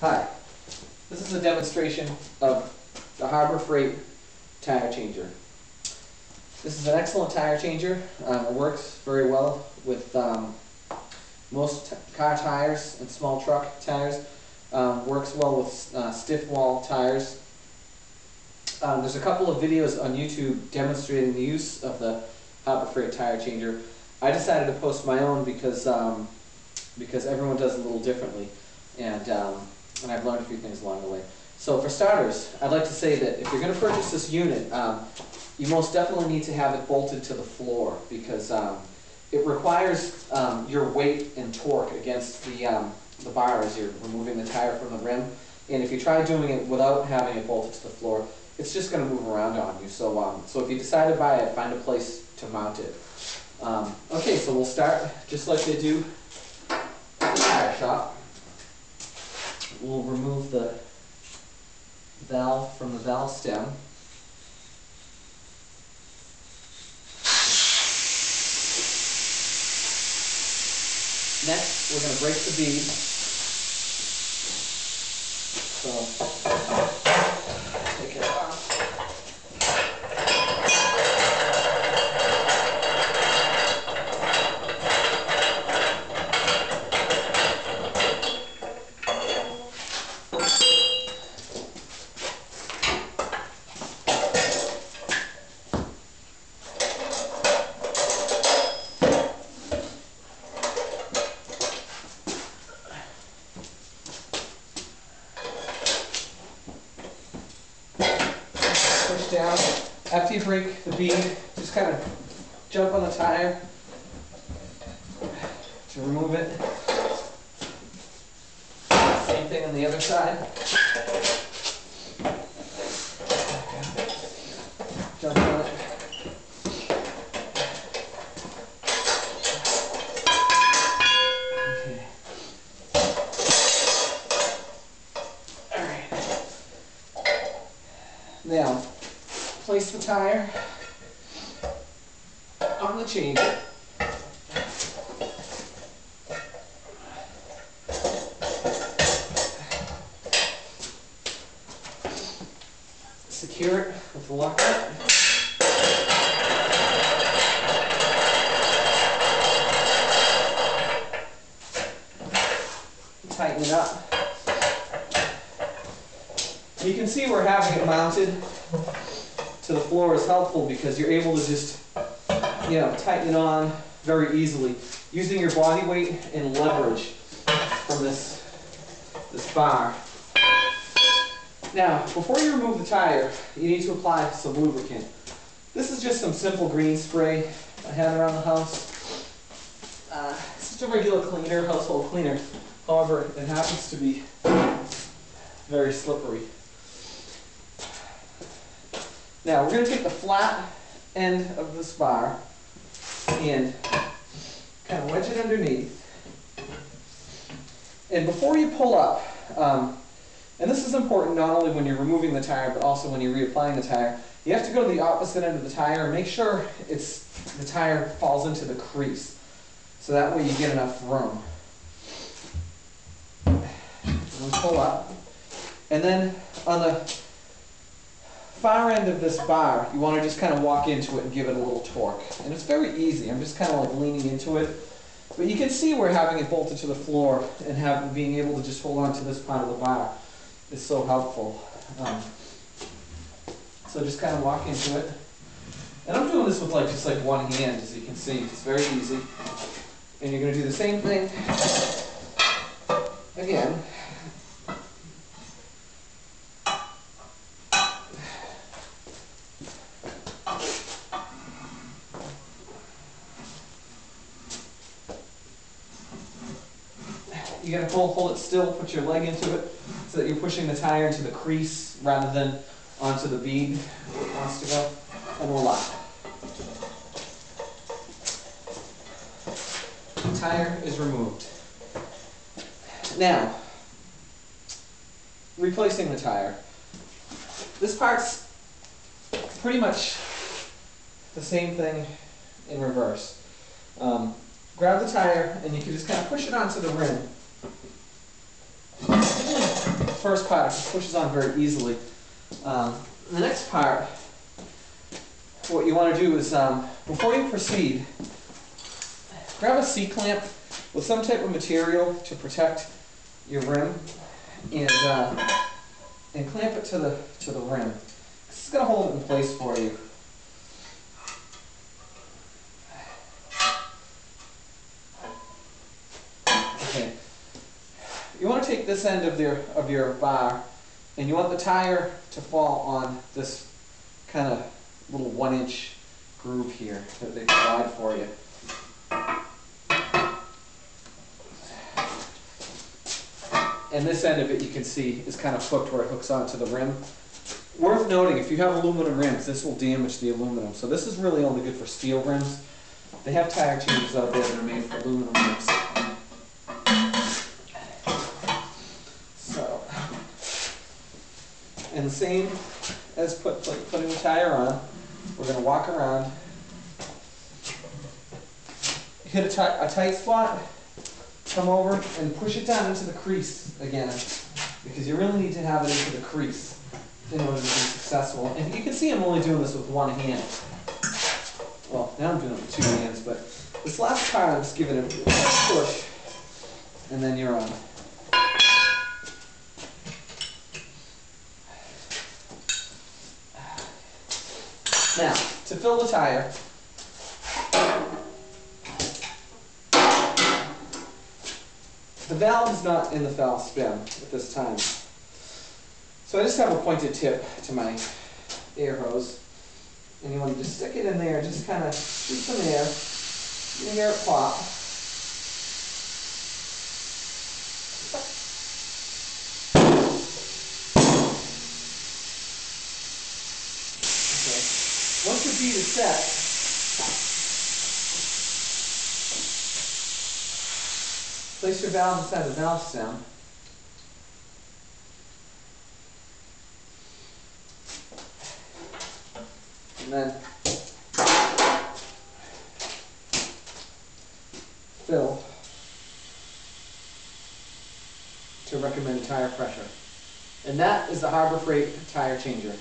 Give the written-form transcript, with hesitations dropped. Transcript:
Hi, this is a demonstration of the Harbor Freight tire changer. This is an excellent tire changer. It works very well with most car tires and small truck tires. Works well with stiff wall tires. There's a couple of videos on YouTube demonstrating the use of the Harbor Freight tire changer. I decided to post my own because everyone does it a little differently, and I've learned a few things along the way. So for starters, I'd like to say that if you're going to purchase this unit, you most definitely need to have it bolted to the floor, because it requires your weight and torque against the bar as you're removing the tire from the rim. And if you try doing it without having it bolted to the floor, it's just going to move around on you. So if you decide to buy it, find a place to mount it. Okay, so we'll start just like they do at the tire shop. We'll remove the valve from the valve stem. Next, we're going to break the bead. So, take it off. Push down. After you break the bead, just kind of jump on the tire to remove it. Same thing on the other side. Jump on it. Okay. All right. Now, place the tire on the changer. Secure it with the lock nut. Tighten it up. You can see where having it mounted to the floor is helpful, because you're able to just, tighten it on very easily using your body weight and leverage from this bar. Now, before you remove the tire, you need to apply some lubricant. This is just some simple green spray I have around the house. It's just a regular cleaner, household cleaner. However, it happens to be very slippery. Now, we're going to take the flat end of this bar and kind of wedge it underneath. And before you pull up, and this is important not only when you're removing the tire, but also when you're reapplying the tire, you have to go to the opposite end of the tire and make sure the tire falls into the crease, so that way you get enough room. And we pull up, and then on the far end of this bar, you want to just kind of walk into it and give it a little torque. And it's very easy. I'm just kind of like leaning into it. But you can see where having it bolted to the floor and being able to just hold on to this part of the bar is so helpful. So just kind of walk into it. And I'm doing this with just one hand, as you can see. It's very easy. And you're going to do the same thing again. You got to hold it still, put your leg into it, so that you're pushing the tire into the crease rather than onto the bead where it wants to go, and voila. The tire is removed. Now, replacing the tire. This part's pretty much the same thing in reverse. Grab the tire and you can just kind of push it onto the rim. first part, it pushes on very easily. The next part, what you want to do is, before you proceed, grab a C-clamp with some type of material to protect your rim, and clamp it to the rim. This is going to hold it in place for you. Okay. You want to take this end of your bar, and you want the tire to fall on this kind of little 1-inch groove here that they provide for you. And this end of it, you can see, is kind of hooked where it hooks onto the rim. Worth noting, if you have aluminum rims, this will damage the aluminum. So this is really only good for steel rims. They have tire changers out there that are made for aluminum rims. So, and the same as putting the tire on, we're going to walk around, hit a tight spot, come over and push it down into the crease again, because you really need to have it into the crease in order to be successful. And you can see I'm only doing this with one hand. Well, now I'm doing it with 2 hands, but this last part I'm just giving it a push, and then you're on. Now, to fill the tire, the valve is not in the valve stem at this time. So I just have a pointed tip to my air hose. And you want to just stick it in there, just kind of shoot some air. You can hear it pop. Okay. Once your bead is set, place your valve inside the valve stem. And then fill to recommended tire pressure. And that is the Harbor Freight tire changer.